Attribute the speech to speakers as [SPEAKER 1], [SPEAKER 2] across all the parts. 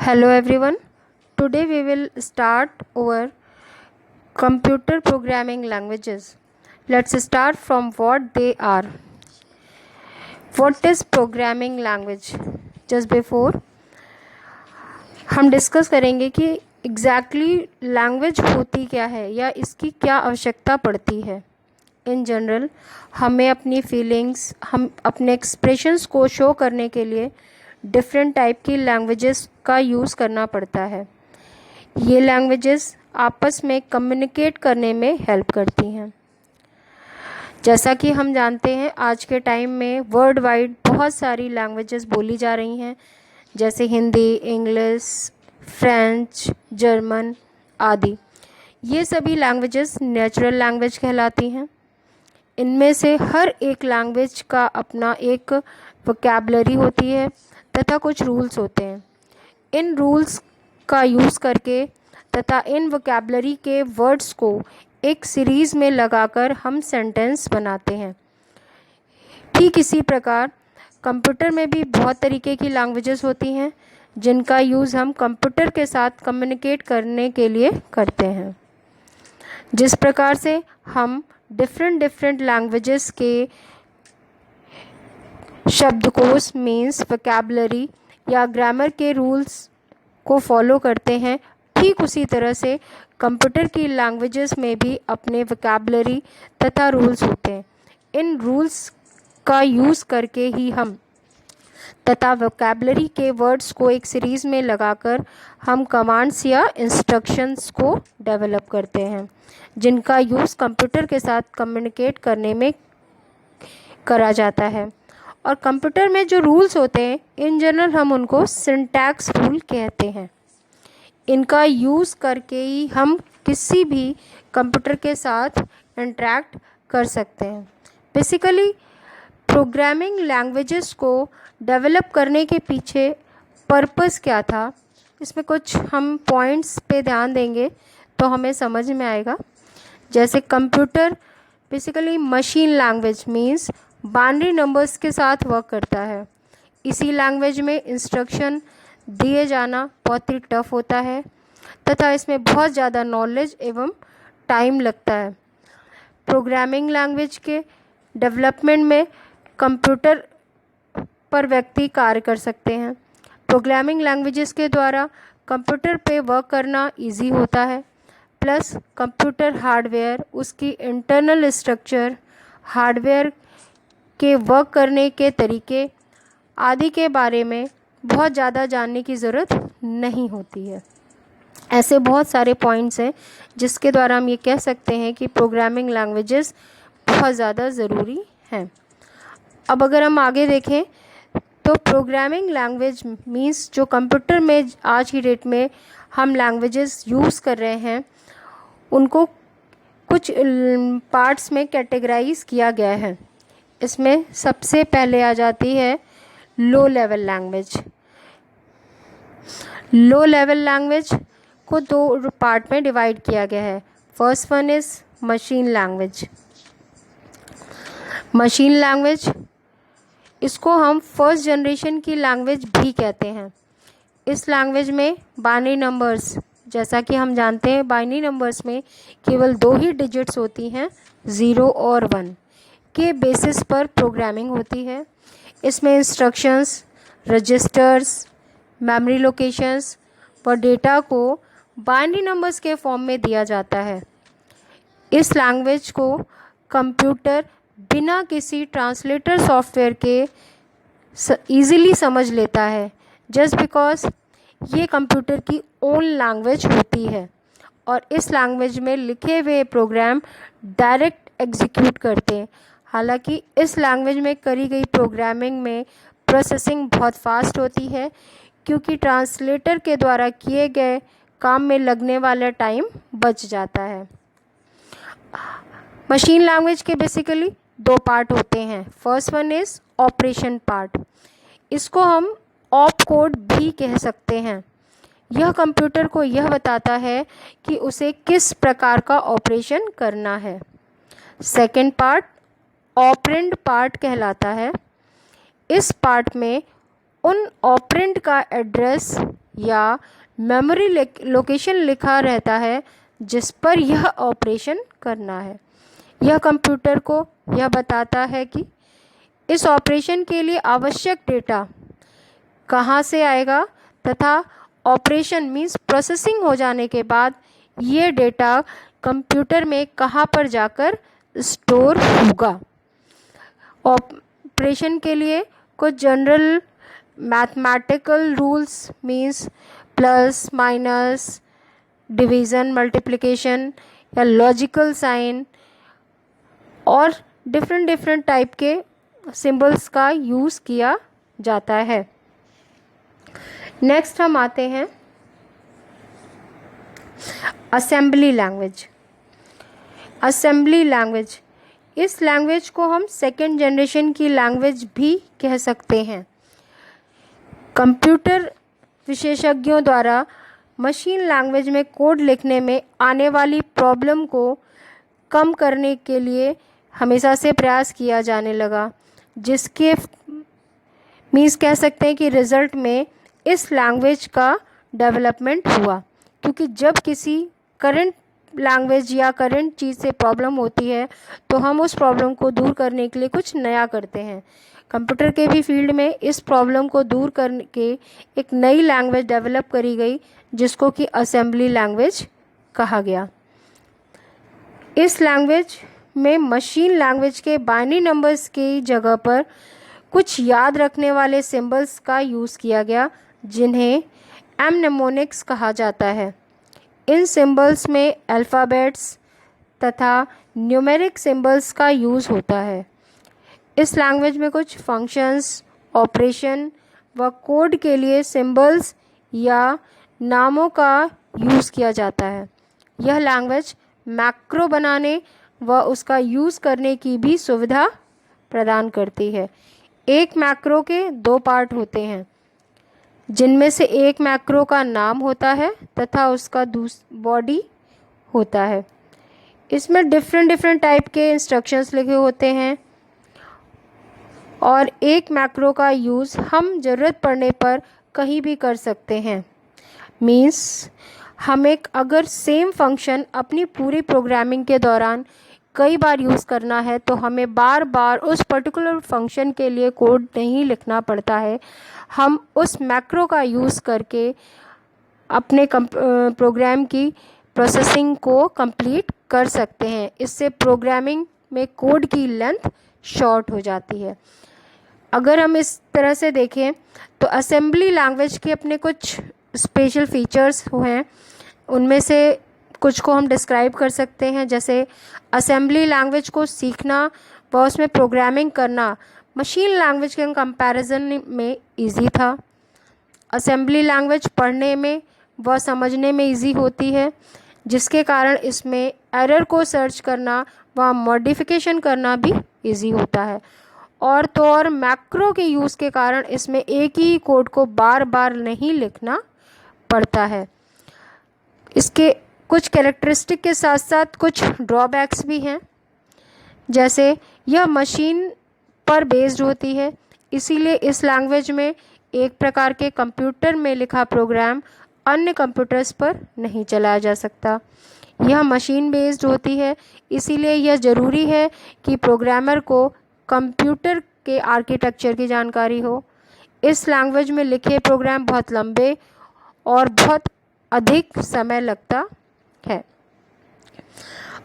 [SPEAKER 1] Hello everyone. Today we will start our computer programming languages. Let's start from what they are. What is programming language? Just before हम discuss करेंगे कि exactly language होती क्या है या इसकी क्या आवश्यकता पड़ती है। इन जनरल हमें अपनी फीलिंग्स, हम अपने एक्सप्रेशंस को शो करने के लिए डिफरेंट टाइप की लैंग्वेजेस का यूज़ करना पड़ता है। ये लैंग्वेजेस आपस में कम्युनिकेट करने में हेल्प करती हैं। जैसा कि हम जानते हैं आज के टाइम में वर्ल्ड वाइड बहुत सारी लैंग्वेजेस बोली जा रही हैं, जैसे हिंदी, इंग्लिश, फ्रेंच, जर्मन आदि। ये सभी लैंग्वेजेस नेचुरल लैंग्वेज कहलाती हैं। इनमें से हर एक लैंग्वेज का अपना एक वोकैबुलरी होती है तथा कुछ रूल्स होते हैं। इन रूल्स का यूज़ करके तथा इन वोकैबुलरी के वर्ड्स को एक सीरीज़ में लगाकर हम सेंटेंस बनाते हैं। ठीक इसी प्रकार कंप्यूटर में भी बहुत तरीके की लैंग्वेजेस होती हैं जिनका यूज़ हम कंप्यूटर के साथ कम्युनिकेट करने के लिए करते हैं। जिस प्रकार से हम डिफरेंट लैंग्वेजेस के शब्दकोश मीन्स वोकैबुलरी या ग्रामर के रूल्स को फॉलो करते हैं, ठीक उसी तरह से कंप्यूटर की लैंग्वेजेस में भी अपने वोकैबुलरी तथा रूल्स होते हैं। इन रूल्स का यूज़ करके ही हम तथा वोकैबुलरी के वर्ड्स को एक सीरीज़ में लगाकर हम कमांड्स या इंस्ट्रक्शंस को डेवलप करते हैं, जिनका यूज़ कंप्यूटर के साथ कम्युनिकेट करने में करा जाता है। और कंप्यूटर में जो रूल्स होते हैं इन जनरल हम उनको सिंटैक्स रूल कहते हैं। इनका यूज़ करके ही हम किसी भी कंप्यूटर के साथ इंटरेक्ट कर सकते हैं। बेसिकली प्रोग्रामिंग लैंग्वेजेस को डेवलप करने के पीछे पर्पस क्या था, इसमें कुछ हम पॉइंट्स पे ध्यान देंगे तो हमें समझ में आएगा। जैसे computer basically machine language means binary numbers के साथ वर्क करता है। इसी लैंग्वेज में इंस्ट्रक्शन दिए जाना बहुत ही टफ होता है तथा इसमें बहुत ज़्यादा नॉलेज एवं टाइम लगता है। प्रोग्रामिंग लैंग्वेज के डेवलपमेंट में कंप्यूटर पर व्यक्ति कार्य कर सकते हैं। प्रोग्रामिंग लैंग्वेजेस के द्वारा कंप्यूटर पे वर्क करना इजी होता है, प्लस कंप्यूटर हार्डवेयर, उसकी इंटरनल स्ट्रक्चर, हार्डवेयर के वर्क करने के तरीके आदि के बारे में बहुत ज़्यादा जानने की ज़रूरत नहीं होती है। ऐसे बहुत सारे पॉइंट्स हैं जिसके द्वारा हम ये कह सकते हैं कि प्रोग्रामिंग लैंग्वेजेस बहुत ज़्यादा ज़रूरी हैं। अब अगर हम आगे देखें तो प्रोग्रामिंग लैंग्वेज मीन्स जो कंप्यूटर में आज की डेट में हम लैंग्वेजेस यूज़ कर रहे हैं उनको कुछ पार्ट्स में कैटेगराइज किया गया है। इसमें सबसे पहले आ जाती है low level language. Low level language को दो पार्ट में डिवाइड किया गया है। First one is machine language. Machine language इसको हम फर्स्ट जनरेशन की लैंग्वेज भी कहते हैं। इस लैंग्वेज में बाइनरी नंबर्स, जैसा कि हम जानते हैं बाइनरी नंबर्स में केवल 2 ही डिजिट्स होती हैं, 0 और 1 के बेसिस पर प्रोग्रामिंग होती है। इसमें इंस्ट्रक्शंस, रजिस्टर्स, मेमोरी लोकेशंस व डेटा को बाइनरी नंबर्स के फॉर्म में दिया जाता है। इस लैंग्वेज को कंप्यूटर बिना किसी ट्रांसलेटर सॉफ्टवेयर के ईज़िली समझ लेता है, जस्ट बिकॉज ये कंप्यूटर की ओन लैंग्वेज होती है और इस लैंग्वेज में लिखे हुए प्रोग्राम डायरेक्ट एग्जीक्यूट करते हैं। हालांकि इस लैंग्वेज में करी गई प्रोग्रामिंग में प्रोसेसिंग बहुत फास्ट होती है, क्योंकि ट्रांसलेटर के द्वारा किए गए काम में लगने वाला टाइम बच जाता है। मशीन लैंग्वेज के बेसिकली 2 पार्ट होते हैं। First one is operation part. इसको हम ऑप कोड भी कह सकते हैं। यह कंप्यूटर को यह बताता है कि उसे किस प्रकार का ऑपरेशन करना है। सेकेंड पार्ट ऑपरेंड पार्ट कहलाता है। इस पार्ट में उन ऑपरेंड का एड्रेस या मेमोरी लोकेशन लिखा रहता है जिस पर यह ऑपरेशन करना है। यह कंप्यूटर को यह बताता है कि इस ऑपरेशन के लिए आवश्यक डेटा कहाँ से आएगा तथा ऑपरेशन मीन्स प्रोसेसिंग हो जाने के बाद ये डेटा कंप्यूटर में कहाँ पर जाकर स्टोर होगा। ऑपरेशन के लिए कुछ general mathematical rules means plus minus division multiplication या लॉजिकल साइन और डिफरेंट टाइप के सिंबल्स का यूज़ किया जाता है। नेक्स्ट हम आते हैं असेंबली लैंग्वेज। असेंबली लैंग्वेज, इस लैंग्वेज को हम सेकेंड जनरेशन की लैंग्वेज भी कह सकते हैं। कंप्यूटर विशेषज्ञों द्वारा मशीन लैंग्वेज में कोड लिखने में आने वाली प्रॉब्लम को कम करने के लिए हमेशा से प्रयास किया जाने लगा, जिसके मीन्स कह सकते हैं कि रिज़ल्ट में इस लैंग्वेज का डेवलपमेंट हुआ। क्योंकि जब किसी करंट लैंग्वेज या करंट चीज़ से प्रॉब्लम होती है तो हम उस प्रॉब्लम को दूर करने के लिए कुछ नया करते हैं। कंप्यूटर के भी फील्ड में इस प्रॉब्लम को दूर करके एक नई लैंग्वेज डेवलप करी गई जिसको कि असेंबली लैंग्वेज कहा गया। इस लैंग्वेज में मशीन लैंग्वेज के बाइनरी नंबर्स की जगह पर कुछ याद रखने वाले सिंबल्स का यूज़ किया गया जिन्हें एमनेमोनिक्स कहा जाता है। इन सिंबल्स में अल्फ़ाबेट्स तथा न्यूमेरिक सिंबल्स का यूज़ होता है। इस लैंग्वेज में कुछ फंक्शंस, ऑपरेशन व कोड के लिए सिंबल्स या नामों का यूज़ किया जाता है। यह लैंग्वेज मैक्रो बनाने व उसका यूज़ करने की भी सुविधा प्रदान करती है। एक मैक्रो के दो पार्ट होते हैं जिनमें से एक मैक्रो का नाम होता है तथा उसका बॉडी होता है। इसमें डिफरेंट टाइप के इंस्ट्रक्शंस लिखे होते हैं और एक मैक्रो का यूज़ हम ज़रूरत पड़ने पर कहीं भी कर सकते हैं। मीन्स हम एक अगर सेम फंक्शन अपनी पूरी प्रोग्रामिंग के दौरान कई बार यूज़ करना है तो हमें बार बार उस पर्टिकुलर फंक्शन के लिए कोड नहीं लिखना पड़ता है। हम उस मैक्रो का यूज़ करके अपने प्रोग्राम की प्रोसेसिंग को कंप्लीट कर सकते हैं। इससे प्रोग्रामिंग में कोड की लेंथ शॉर्ट हो जाती है। अगर हम इस तरह से देखें तो असेंबली लैंग्वेज के अपने कुछ स्पेशल फीचर्स हैं, उनमें से कुछ को हम डिस्क्राइब कर सकते हैं। जैसे असेंबली लैंग्वेज को सीखना व उसमें प्रोग्रामिंग करना मशीन लैंग्वेज के कंपैरिजन में इजी था। असेंबली लैंग्वेज पढ़ने में व समझने में इजी होती है, जिसके कारण इसमें एरर को सर्च करना व मॉडिफिकेशन करना भी इजी होता है। और तो और मैक्रो के यूज़ के कारण इसमें एक ही कोड को बार बार नहीं लिखना पड़ता है। इसके कुछ कैरेक्टरिस्टिक के साथ साथ कुछ ड्रॉबैक्स भी हैं, जैसे यह मशीन पर बेस्ड होती है, इसीलिए इस लैंग्वेज में एक प्रकार के कंप्यूटर में लिखा प्रोग्राम अन्य कंप्यूटर्स पर नहीं चलाया जा सकता। यह मशीन बेस्ड होती है, इसीलिए यह ज़रूरी है कि प्रोग्रामर को कंप्यूटर के आर्किटेक्चर की जानकारी हो। इस लैंग्वेज में लिखे प्रोग्राम बहुत लंबे और बहुत अधिक समय लगता है।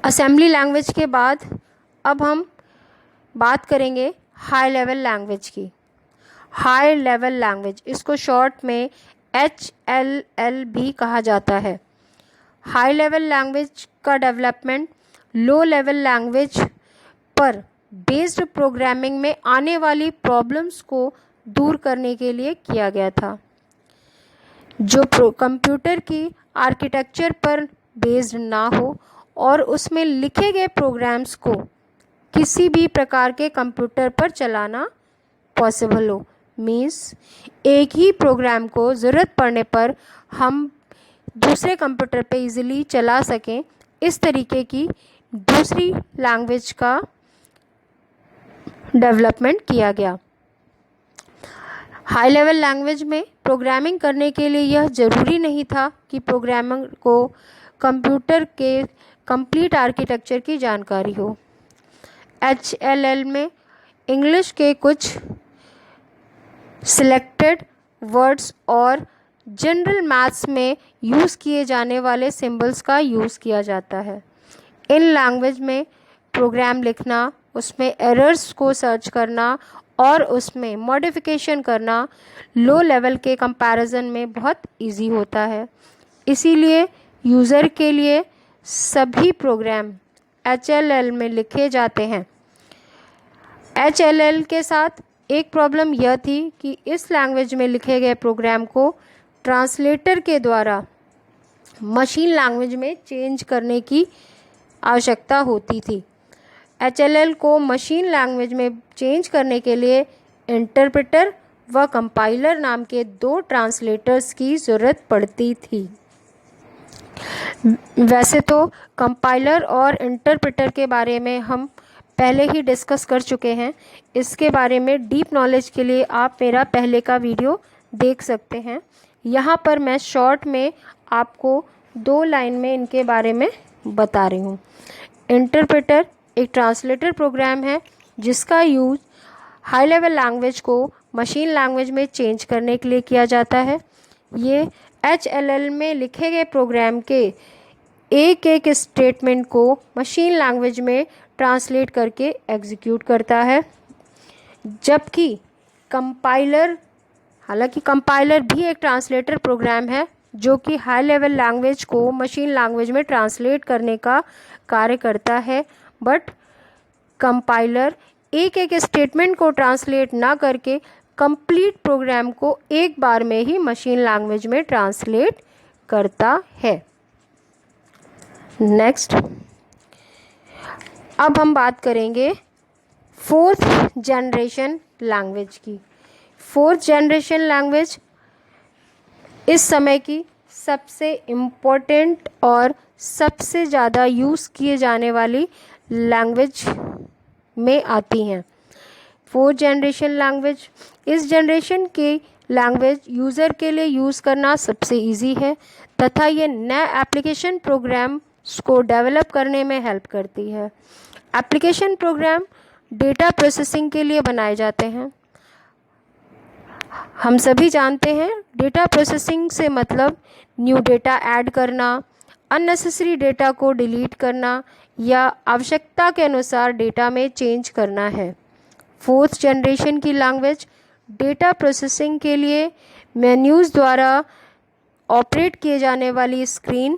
[SPEAKER 1] असेंबली लैंग्वेज के बाद अब हम बात करेंगे हाई लेवल लैंग्वेज की। हाई लेवल लैंग्वेज, इसको शॉर्ट में HLL भी कहा जाता है। हाई लेवल लैंग्वेज का डेवलपमेंट लो लेवल लैंग्वेज पर बेस्ड प्रोग्रामिंग में आने वाली प्रॉब्लम्स को दूर करने के लिए किया गया था, जो कंप्यूटर की आर्किटेक्चर पर बेस्ड ना हो और उसमें लिखे गए प्रोग्राम्स को किसी भी प्रकार के कंप्यूटर पर चलाना पॉसिबल हो। मीन्स एक ही प्रोग्राम को ज़रूरत पड़ने पर हम दूसरे कंप्यूटर पे इजीली चला सकें, इस तरीके की दूसरी लैंग्वेज का डेवलपमेंट किया गया। हाई लेवल लैंग्वेज में प्रोग्रामिंग करने के लिए यह ज़रूरी नहीं था कि प्रोग्रामर को कंप्यूटर के कंप्लीट आर्किटेक्चर की जानकारी हो। HLL में इंग्लिश के कुछ सिलेक्टेड वर्ड्स और जनरल मैथ्स में यूज़ किए जाने वाले सिंबल्स का यूज़ किया जाता है। इन लैंग्वेज में प्रोग्राम लिखना, उसमें एरर्स को सर्च करना और उसमें मॉडिफिकेशन करना लो लेवल के कंपैरिजन में बहुत इजी होता है। इसीलिए यूज़र के लिए सभी प्रोग्राम HLL में लिखे जाते हैं। HLL के साथ एक प्रॉब्लम यह थी कि इस लैंग्वेज में लिखे गए प्रोग्राम को ट्रांसलेटर के द्वारा मशीन लैंग्वेज में चेंज करने की आवश्यकता होती थी। HLL को मशीन लैंग्वेज में चेंज करने के लिए इंटरप्रेटर व कंपाइलर नाम के दो ट्रांसलेटर्स की ज़रूरत पड़ती थी। वैसे तो कंपाइलर और इंटरप्रेटर के बारे में हम पहले ही डिस्कस कर चुके हैं। इसके बारे में डीप नॉलेज के लिए आप मेरा पहले का वीडियो देख सकते हैं। यहाँ पर मैं शॉर्ट में आपको 2 लाइन में इनके बारे में बता रही हूँ। इंटरप्रेटर एक ट्रांसलेटर प्रोग्राम है जिसका यूज़ हाई लेवल लैंग्वेज को मशीन लैंग्वेज में चेंज करने के लिए किया जाता है। ये HLL में लिखे गए प्रोग्राम के एक एक स्टेटमेंट को मशीन लैंग्वेज में ट्रांसलेट करके एग्जीक्यूट करता है, जबकि कंपाइलर, हालांकि कंपाइलर भी एक ट्रांसलेटर प्रोग्राम है जो कि हाई लेवल लैंग्वेज को मशीन लैंग्वेज में ट्रांसलेट करने का कार्य करता है, बट कंपाइलर एक एक स्टेटमेंट को ट्रांसलेट ना करके कंप्लीट प्रोग्राम को एक बार में ही मशीन लैंग्वेज में ट्रांसलेट करता है। नेक्स्ट, अब हम बात करेंगे 4th जनरेशन लैंग्वेज की। 4th जनरेशन लैंग्वेज इस समय की सबसे इम्पोर्टेंट और सबसे ज़्यादा यूज़ किए जाने वाली लैंग्वेज में आती हैं। 4th जनरेशन लैंग्वेज, इस जनरेशन की लैंग्वेज यूज़र के लिए यूज़ करना सबसे इजी है तथा ये नए एप्लीकेशन प्रोग्राम्स को डेवलप करने में हेल्प करती है। एप्लीकेशन प्रोग्राम डेटा प्रोसेसिंग के लिए बनाए जाते हैं। हम सभी जानते हैं डेटा प्रोसेसिंग से मतलब न्यू डेटा ऐड करना, अननेसेसरी डेटा को डिलीट करना या आवश्यकता के अनुसार डेटा में चेंज करना है। 4th जनरेशन की लैंग्वेज डेटा प्रोसेसिंग के लिए मेन्यूज़ द्वारा ऑपरेट किए जाने वाली स्क्रीन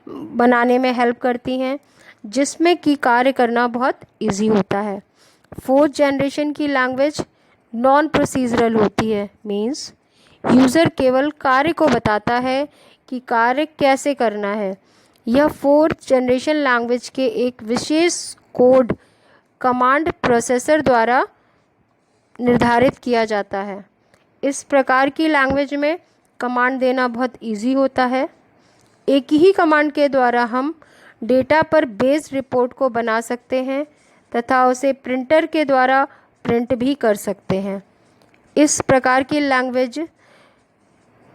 [SPEAKER 1] बनाने में हेल्प करती हैं, जिसमें कि कार्य करना बहुत इजी होता है। 4th जनरेशन की लैंग्वेज नॉन प्रोसीजरल होती है, मीन्स यूज़र केवल कार्य को बताता है कि कार्य कैसे करना है। यह 4th जनरेशन लैंग्वेज के एक विशेष कोड कमांड प्रोसेसर द्वारा निर्धारित किया जाता है। इस प्रकार की लैंग्वेज में कमांड देना बहुत इजी होता है। एक ही कमांड के द्वारा हम डेटा पर बेस्ड रिपोर्ट को बना सकते हैं तथा उसे प्रिंटर के द्वारा प्रिंट भी कर सकते हैं। इस प्रकार की लैंग्वेज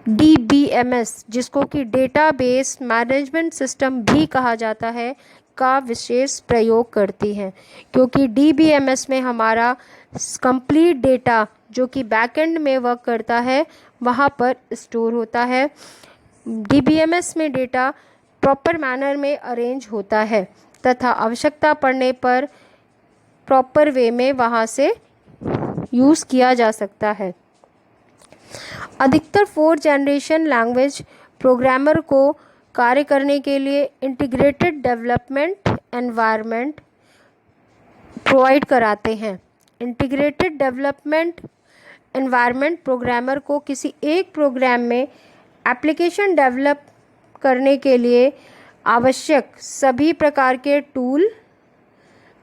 [SPEAKER 1] DBMS, जिसको कि डेटाबेस मैनेजमेंट सिस्टम भी कहा जाता है, का विशेष प्रयोग करती हैं, क्योंकि DBMS में हमारा कंप्लीट डेटा जो कि बैकएंड में वर्क करता है वहाँ पर स्टोर होता है। DBMS में डेटा प्रॉपर मैनर में अरेंज होता है तथा आवश्यकता पड़ने पर प्रॉपर वे में वहाँ से यूज़ किया जा सकता है। अधिकतर 4th जनरेशन लैंग्वेज प्रोग्रामर को कार्य करने के लिए इंटीग्रेटेड डेवलपमेंट एनवायरनमेंट प्रोवाइड कराते हैं। इंटीग्रेटेड डेवलपमेंट एनवायरनमेंट प्रोग्रामर को किसी एक प्रोग्राम में एप्लीकेशन डेवलप करने के लिए आवश्यक सभी प्रकार के टूल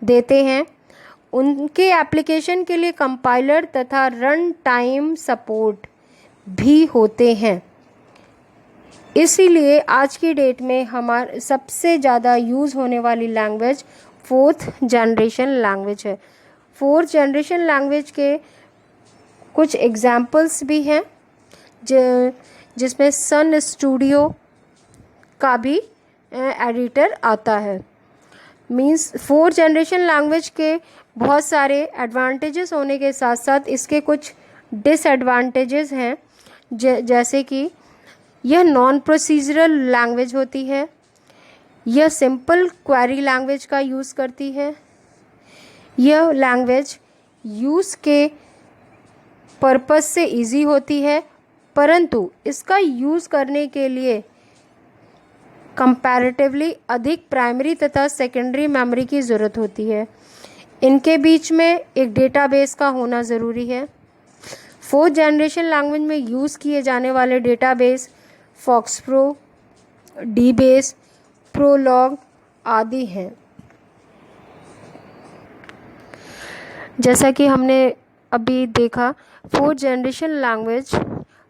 [SPEAKER 1] देते हैं। उनके एप्लीकेशन के लिए कंपाइलर तथा रन टाइम सपोर्ट भी होते हैं। इसीलिए आज की डेट में हमारे सबसे ज़्यादा यूज़ होने वाली लैंग्वेज 4th जनरेशन लैंग्वेज है। 4th जनरेशन लैंग्वेज के कुछ एग्जाम्पल्स भी हैं जिसमें सन स्टूडियो का भी एडिटर आता है। मीन्स 4th जनरेशन लैंग्वेज के बहुत सारे एडवांटेजेस होने के साथ साथ इसके कुछ डिसएडवांटेजेस हैं, जैसे कि यह नॉन प्रोसीजरल लैंग्वेज होती है, यह सिंपल क्वेरी लैंग्वेज का यूज़ करती है, यह लैंग्वेज यूज़ के पर्पस से इजी होती है, परंतु इसका यूज़ करने के लिए कंपैरेटिवली अधिक प्राइमरी तथा सेकेंडरी मेमोरी की ज़रूरत होती है। इनके बीच में एक डेटाबेस का होना ज़रूरी है। 4th जनरेशन लैंग्वेज में यूज़ किए जाने वाले डेटाबेस फॉक्सप्रो, डीबेस, प्रोलॉग आदि हैं। जैसा कि हमने अभी देखा, 4th generation language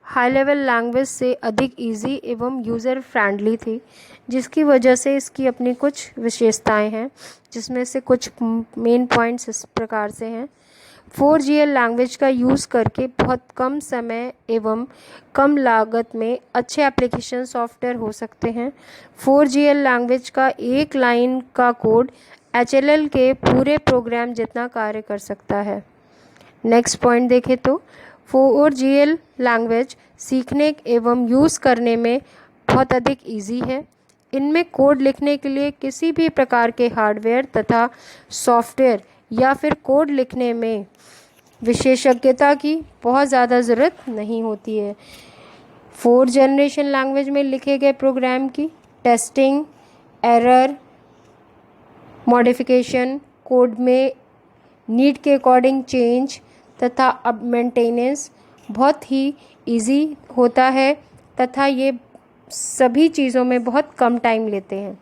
[SPEAKER 1] high level language से अधिक इजी एवं यूज़र फ्रेंडली थी, जिसकी वजह से इसकी अपनी कुछ विशेषताएं हैं, जिसमें से कुछ मेन पॉइंट्स इस प्रकार से हैं। 4GL लैंग्वेज का यूज़ करके बहुत कम समय एवं कम लागत में अच्छे एप्लीकेशन सॉफ्टवेयर हो सकते हैं। 4GL लैंग्वेज का एक लाइन का कोड HLL के पूरे प्रोग्राम जितना कार्य कर सकता है। नेक्स्ट पॉइंट देखें तो 4GL लैंग्वेज सीखने एवं यूज़ करने में बहुत अधिक इजी है। इनमें कोड लिखने के लिए किसी भी प्रकार के हार्डवेयर तथा सॉफ्टवेयर या फिर कोड लिखने में विशेषज्ञता की बहुत ज़्यादा ज़रूरत नहीं होती है। 4th जनरेशन लैंग्वेज में लिखे गए प्रोग्राम की टेस्टिंग, एरर, मॉडिफिकेशन, कोड में नीड के अकॉर्डिंग चेंज तथा अब मेंटेनेंस बहुत ही इजी होता है तथा ये सभी चीज़ों में बहुत कम टाइम लेते हैं।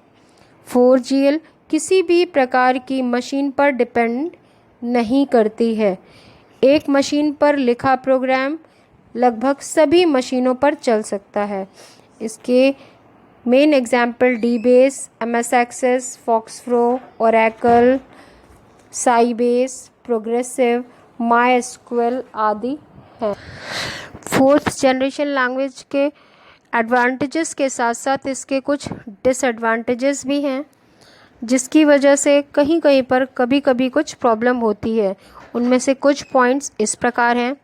[SPEAKER 1] 4GL किसी भी प्रकार की मशीन पर डिपेंड नहीं करती है। एक मशीन पर लिखा प्रोग्राम लगभग सभी मशीनों पर चल सकता है। इसके main example dBase, MS Access, FoxPro, Oracle, Sybase, progressive, MySQL आदि हैं। 4th जनरेशन लैंग्वेज के एडवांटेजेस के साथ साथ इसके कुछ डिसएडवांटेजेस भी हैं, जिसकी वजह से कहीं कहीं पर कभी कभी कुछ प्रॉब्लम होती है। उनमें से कुछ पॉइंट्स इस प्रकार हैं।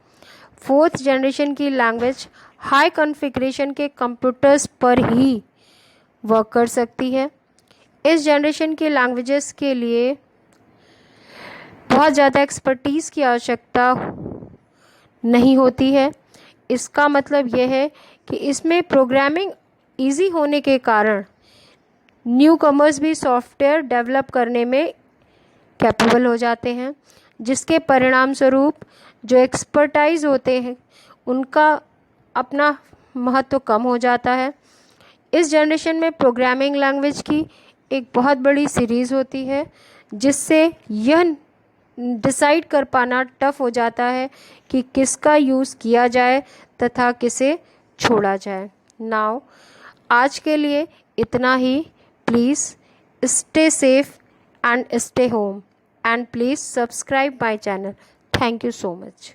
[SPEAKER 1] 4th जनरेशन की लैंग्वेज हाई कॉन्फ़िगरेशन के कंप्यूटर्स पर ही वर्क कर सकती है। इस जनरेशन की लैंग्वेजेस के लिए बहुत ज़्यादा एक्सपर्टीज़ की आवश्यकता नहीं होती है। इसका मतलब यह है कि इसमें प्रोग्रामिंग इजी होने के कारण न्यू कमर्स भी सॉफ्टवेयर डेवलप करने में कैपेबल हो जाते हैं, जिसके परिणाम स्वरूप जो एक्सपर्टाइज होते हैं उनका अपना महत्व कम हो जाता है। इस जनरेशन में प्रोग्रामिंग लैंग्वेज की एक बहुत बड़ी सीरीज़ होती है, जिससे यह डिसाइड कर पाना टफ हो जाता है कि किसका यूज़ किया जाए तथा किसे छोड़ा जाए। नाउ आज के लिए इतना ही। Please stay safe and stay home and please subscribe my channel. Thank you so much.